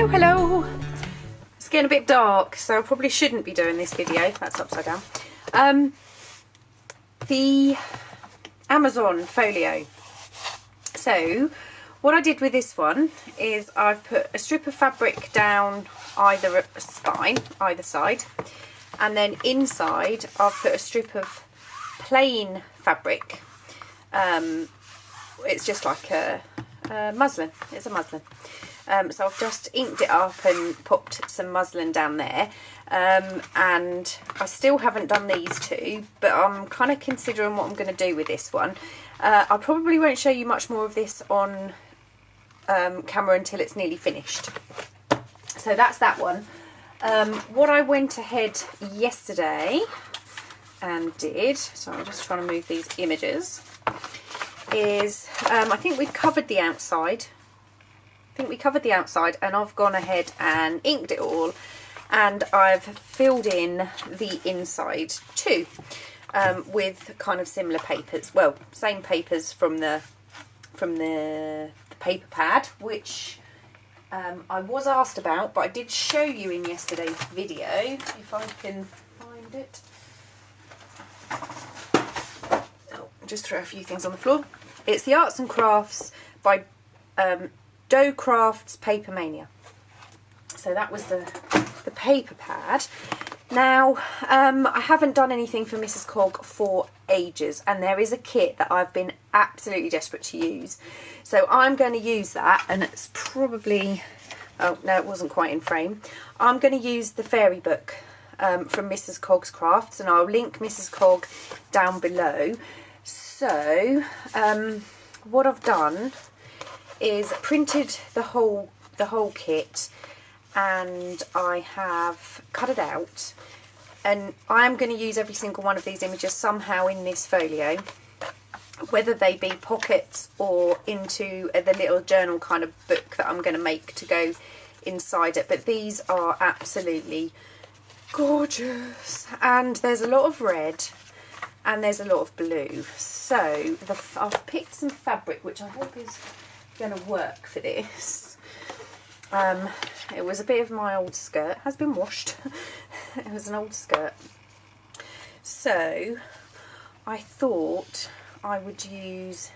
Hello. It's getting a bit dark, so I probably shouldn't be doing this video. That's upside down. The Amazon Folio. So what I did with this one is I've put a strip of fabric down either side, and then inside I've put a strip of plain fabric. It's just like a muslin. It's a muslin. So I've just inked it up and popped some muslin down there, and I still haven't done these two, but I'm kind of considering what I'm going to do with this one. I probably won't show you much more of this on camera until it's nearly finished. So that's that one. What I went ahead yesterday and did, so I'm just trying to move these images, is I think we've covered the outside. And I've gone ahead and inked it all, and I've filled in the inside too, with kind of similar papers. Well, same papers from the paper pad, which I was asked about, but I did show you in yesterday's video, if I can find it. Oh, just throw a few things on the floor. It's the Arts and Crafts by Dough Crafts Paper Mania. So that was the paper pad. Now, I haven't done anything for Mrs Cog for ages, and there is a kit that I've been absolutely desperate to use. So I'm going to use that, and it's probably, oh no, it wasn't quite in frame. I'm going to use the fairy book from Mrs Cog's Crafts, and I'll link Mrs Cog down below. So what I've done is printed the whole kit, and I have cut it out, and I'm going to use every single one of these images somehow in this folio, whether they be pockets or into the little journal kind of book that I'm going to make to go inside it. But these are absolutely gorgeous, and there's a lot of red and there's a lot of blue. So I've picked some fabric which I hope is going to work for this. It was a bit of my old skirt, has been washed. It was an old skirt, so I thought I would use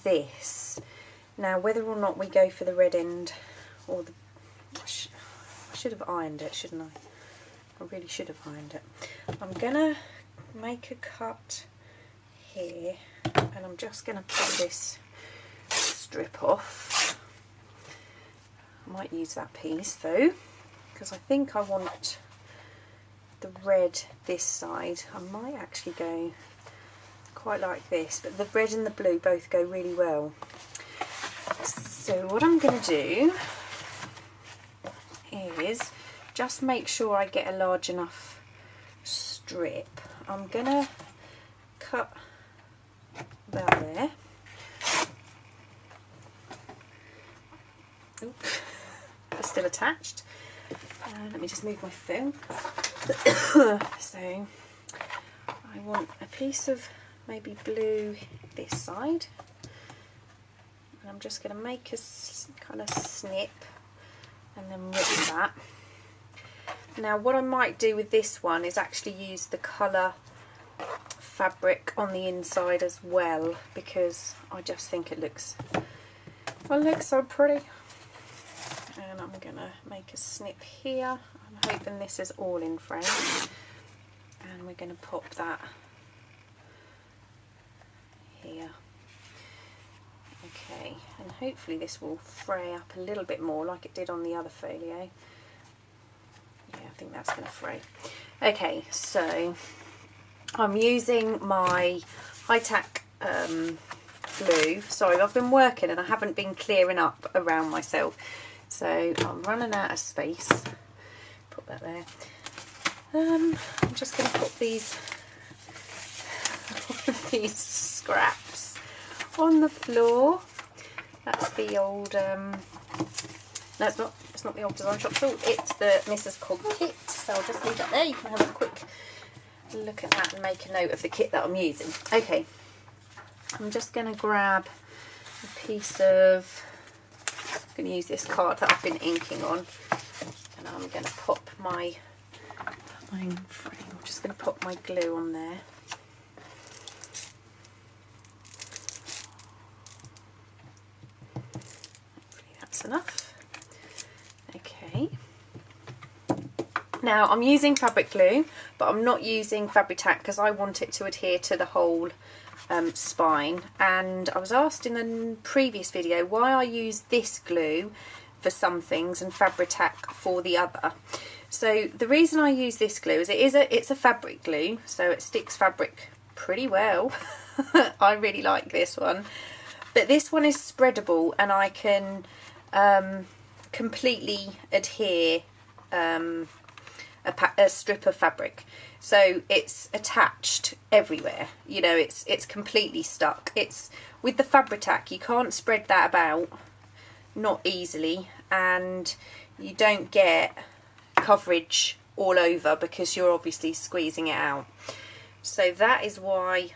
this. Now whether or not we go for the red end or the, I should have ironed it, shouldn't I? I really should have ironed it. I'm gonna make a cut here, and I'm just gonna pull this strip off. I might use that piece though, because I think I want the red this side. I might actually go quite like this, but the red and the blue both go really well. So what I'm going to do is just make sure I get a large enough strip. I'm going to cut about there. Oops, it's still attached. Let me just move my phone. So I want a piece of maybe blue this side, and I'm just going to make a kind of snip and then rip that. Now what I might do with this one is actually use the colour fabric on the inside as well, because I just think it looks, well, it looks so pretty. And I'm going to make a snip here. I'm hoping this is all in frame, and we're going to pop that here. Okay, and hopefully this will fray up a little bit more like it did on the other folio. Yeah, I think that's going to fray. Okay, so I'm using my high-tack glue. Sorry, I've been working and I haven't been clearing up around myself. So I'm running out of space. Put that there. I'm just going to put these scraps on the floor. That's the old. No, it's not. It's not the old design shop tool. It's the Mrs Cog kit. So I'll just leave that there. You can have a quick look at that and make a note of the kit that I'm using. Okay. I'm just going to grab a piece of going to use this card that I've been inking on, and I'm going to pop my frame. I'm just going to pop my glue on there. Hopefully that's enough. Okay. Now I'm using fabric glue, but I'm not using Fabri-Tac because I want it to adhere to the whole spine. And I was asked in a previous video why I use this glue for some things and Fabri-Tac for the other. So the reason I use this glue is it's a fabric glue, so it sticks fabric pretty well. I really like this one, but this one is spreadable and I can completely adhere a strip of fabric, so it's attached everywhere, you know, it's completely stuck. It's with the Fabri-Tac you can't spread that about, not easily, and you don't get coverage all over because you're obviously squeezing it out. So that is why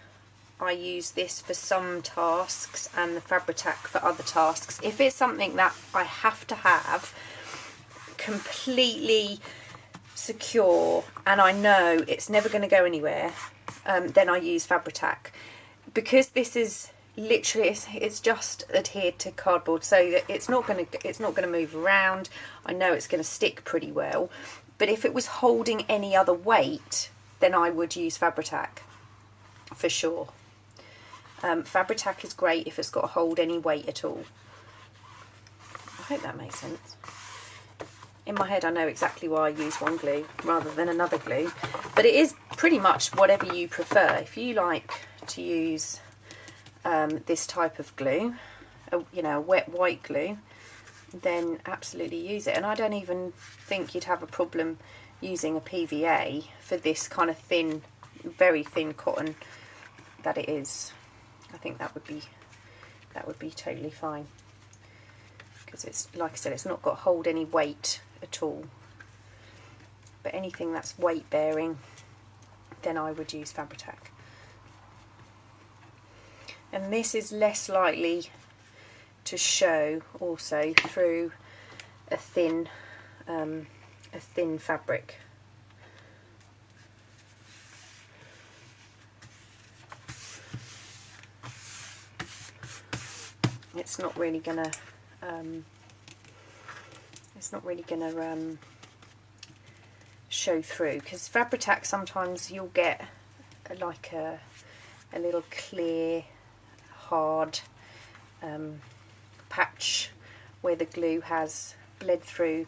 I use this for some tasks and the Fabri-Tac for other tasks. If it's something that I have to have completely secure and I know it's never going to go anywhere, then I use Fabri-Tac. Because this is literally, it's just adhered to cardboard, so that it's not going to move around. I know it's going to stick pretty well, but if it was holding any other weight, then I would use Fabri-Tac for sure. Fabri-Tac is great if it's got to hold any weight at all. I hope that makes sense. In my head I know exactly why I use one glue rather than another glue, but it is pretty much whatever you prefer. If you like to use this type of glue, you know, a wet white glue, then absolutely use it. And I don't even think you'd have a problem using a PVA for this kind of thin, very thin cotton that it is. I think that would be totally fine, because it's, like I said, it's not got to hold any weight at all. But anything that's weight bearing, then I would use Fabri-Tac. And this is less likely to show also through a thin fabric. It's not really gonna show through, because Fabri-Tac sometimes you'll get like a little clear hard patch where the glue has bled through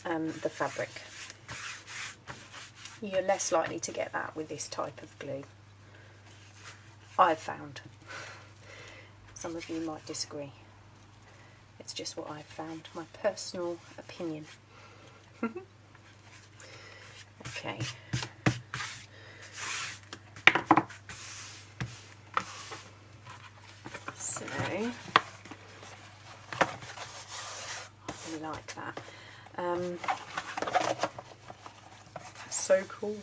the fabric. You're less likely to get that with this type of glue, I've found. Some of you might disagree. It's just what I've found, my personal opinion. Okay. So, I really like that. That's so cool.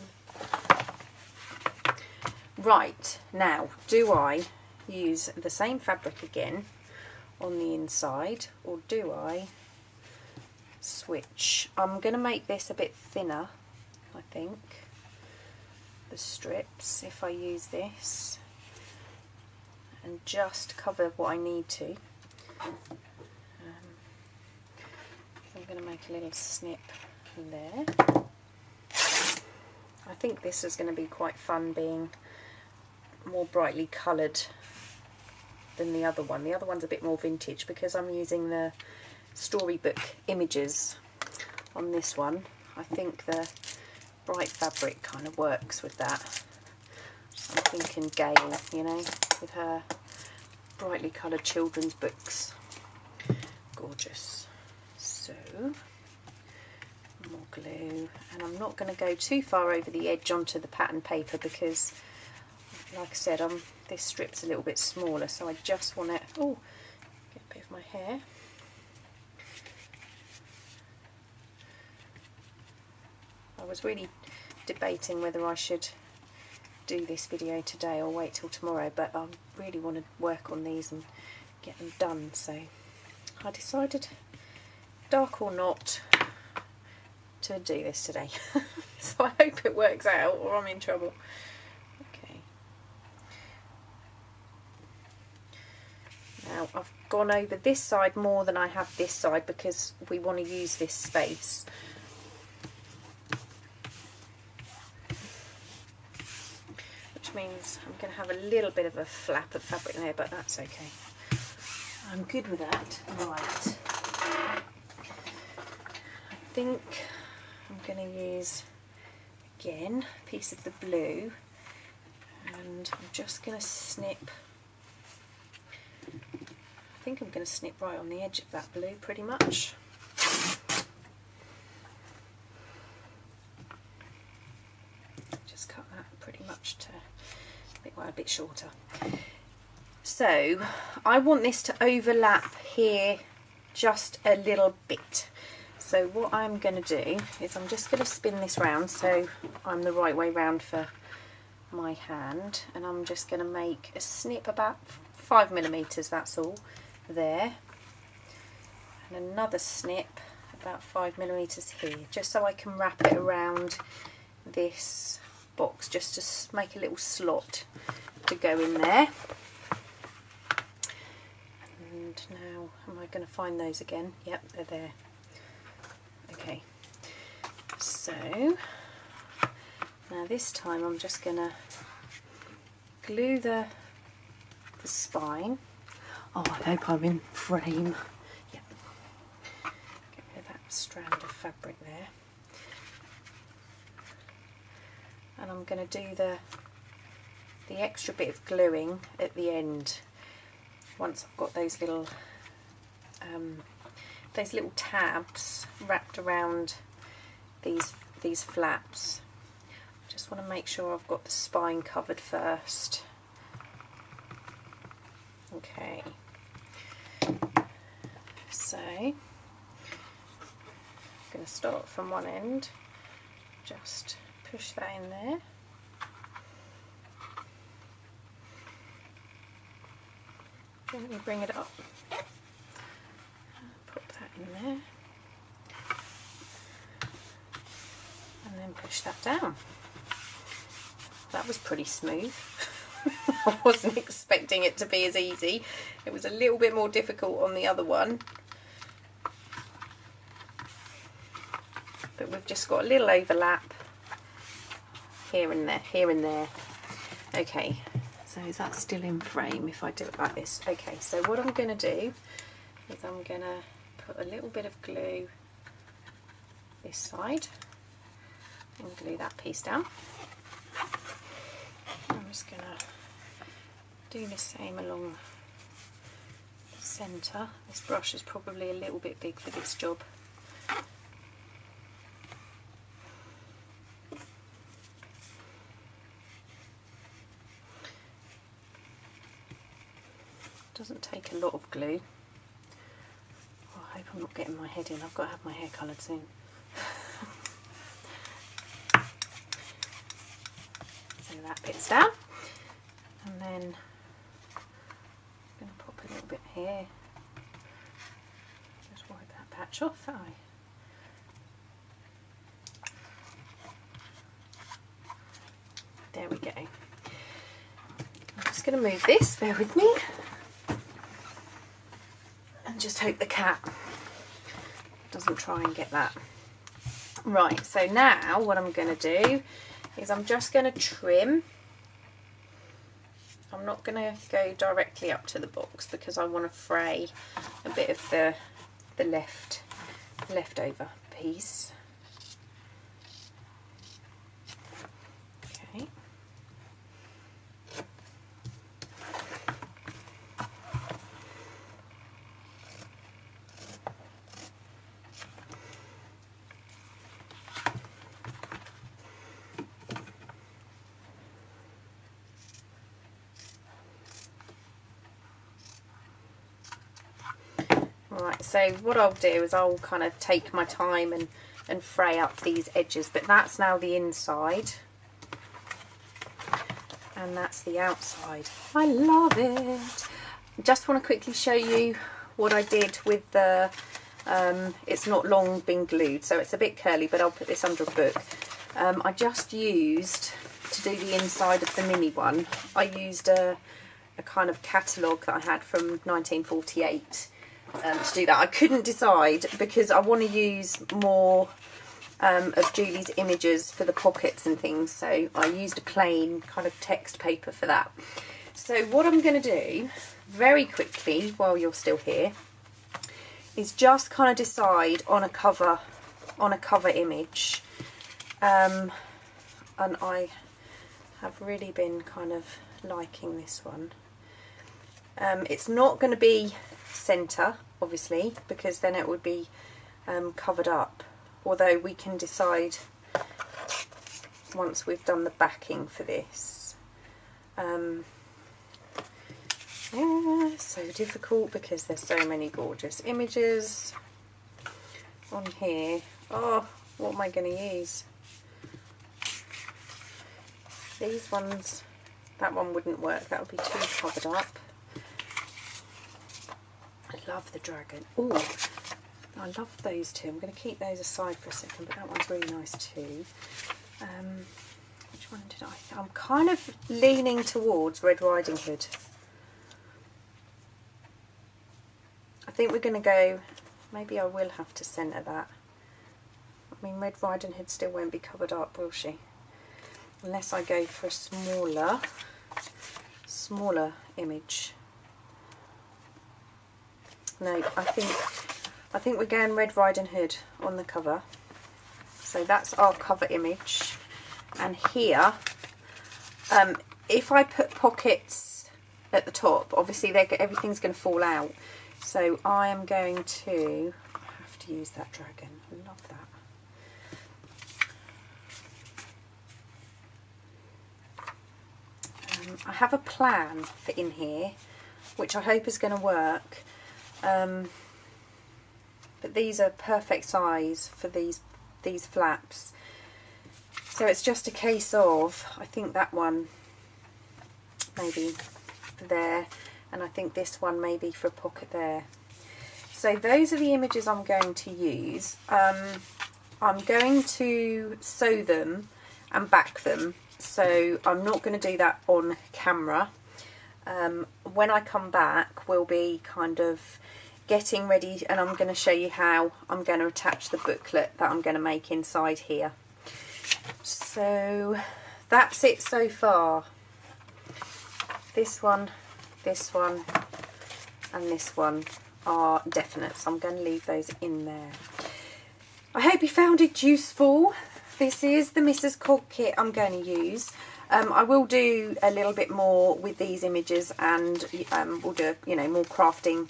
Right, now, do I use the same fabric again on the inside, or do I switch? I'm going to make this a bit thinner, I think, the strips, if I use this, and just cover what I need to. I'm going to make a little snip there. I think this is going to be quite fun, being more brightly coloured than the other one. The other one's a bit more vintage because I'm using the storybook images on this one. I think the bright fabric kind of works with that. I'm thinking Gayle, you know, with her brightly coloured children's books. Gorgeous. So, more glue, and I'm not going to go too far over the edge onto the pattern paper because, like I said, this strip's a little bit smaller, so I just want to, get a bit of my hair. I was really debating whether I should do this video today or wait till tomorrow, but I really want to work on these and get them done, so I decided, dark or not, to do this today. So I hope it works out or I'm in trouble. Okay. Now I've gone over this side more than I have this side because we want to use this space. Which means I'm going to have a little bit of a flap of fabric there, but that's okay. I'm good with that. Right. I think I'm going to use, again, a piece of the blue, and I'm just going to snip. I think I'm going to snip right on the edge of that blue pretty much. Just cut that pretty much to a bit shorter. So I want this to overlap here just a little bit. So what I'm going to do is I'm just going to spin this round so I'm the right way round for my hand, and I'm just going to make a snip about 5mm, that's all, there, and another snip about 5mm here, just so I can wrap it around this box, just to make a little slot to go in there. And now, am I going to find those again? Yep, they're there. Okay, so now this time I'm just going to glue the spine. Oh, I hope I'm in frame. Yep. Get rid of that strand of fabric there. And I'm going to do the extra bit of gluing at the end once I've got those little tabs wrapped around these flaps. I just want to make sure I've got the spine covered first. Okay, so I'm going to start from one end, just push that in there. Gently bring it up, put that in there, and then push that down. That was pretty smooth. I wasn't expecting it to be as easy. It was a little bit more difficult on the other one. But we've just got a little overlap here and there, here and there. Okay, so is that still in frame if I do it like this? Okay, so what I'm going to do is I'm going to put a little bit of glue this side and glue that piece down. I'm just going to do the same along the centre. This brush is probably a little bit big for this job. Doesn't take a lot of glue. Oh, I hope I'm not getting my head in. I've got to have my hair coloured soon. So that bit's down, and then I'm going to pop a little bit here. Just wipe that patch off, There we go. I'm just going to move this, bear with me, and just hope the cat doesn't try and get that. Right, so now what I'm going to do is I'm just going to trim. I'm not going to go directly up to the box because I want to fray a bit of the leftover piece. Okay. Right, so what I'll do is I'll kind of take my time and fray up these edges, but that's now the inside and that's the outside. I love it. Just want to quickly show you what I did with the, it's not long been glued, so it's a bit curly, but I'll put this under a book. I just used, to do the inside of the mini one, I used a kind of catalogue that I had from 1948 to do that. I couldn't decide because I want to use more of Julie's images for the pockets and things, so I used a plain kind of text paper for that. So what I'm going to do very quickly while you're still here is just kind of decide on a cover image, and I have really been kind of liking this one. It's not going to be centre, obviously, because then it would be covered up, although we can decide once we've done the backing for this. Yeah, so difficult because there's so many gorgeous images on here. Oh, what am I going to use? These ones, that one wouldn't work, that would be too covered up. I love the dragon. Oh, I love those two. I'm going to keep those aside for a second, but that one's really nice too. Which one did I? I'm kind of leaning towards Red Riding Hood. I think we're going to go, maybe I will have to centre that. I mean, Red Riding Hood still won't be covered up, will she? Unless I go for a smaller image. No, I think we're going Red Riding Hood on the cover. So that's our cover image. And here, if I put pockets at the top, obviously everything's going to fall out. So I am going to have to use that dragon. I love that. I have a plan for in here, which I hope is going to work. But these are perfect size for these flaps. So it's just a case of, I think that one maybe there, and I think this one maybe for a pocket there. So those are the images I'm going to use. I'm going to sew them and back them, so I'm not going to do that on camera. When I come back, we'll be kind of getting ready, and I'm going to show you how I'm going to attach the booklet that I'm going to make inside here. So that's it so far. This one, and this one are definite, so I'm going to leave those in there. I hope you found it useful. This is the Mrs Cog kit I'm going to use. I will do a little bit more with these images, and we'll do, you know, more crafting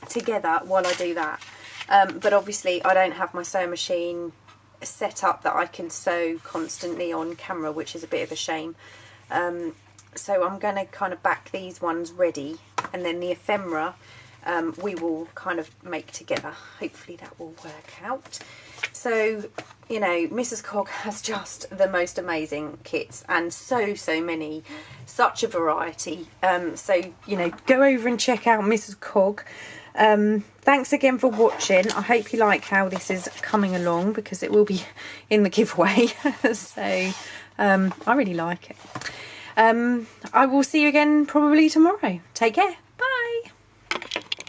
together while I do that. But obviously I don't have my sewing machine set up that I can sew constantly on camera, which is a bit of a shame. So I'm going to kind of back these ones ready, and then the ephemera we will kind of make together. Hopefully that will work out. So, you know, Mrs Cog has just the most amazing kits, and so many, such a variety. So, you know, go over and check out Mrs Cog. Thanks again for watching. I hope you like how this is coming along, because it will be in the giveaway. So I really like it. I will see you again probably tomorrow. Take care.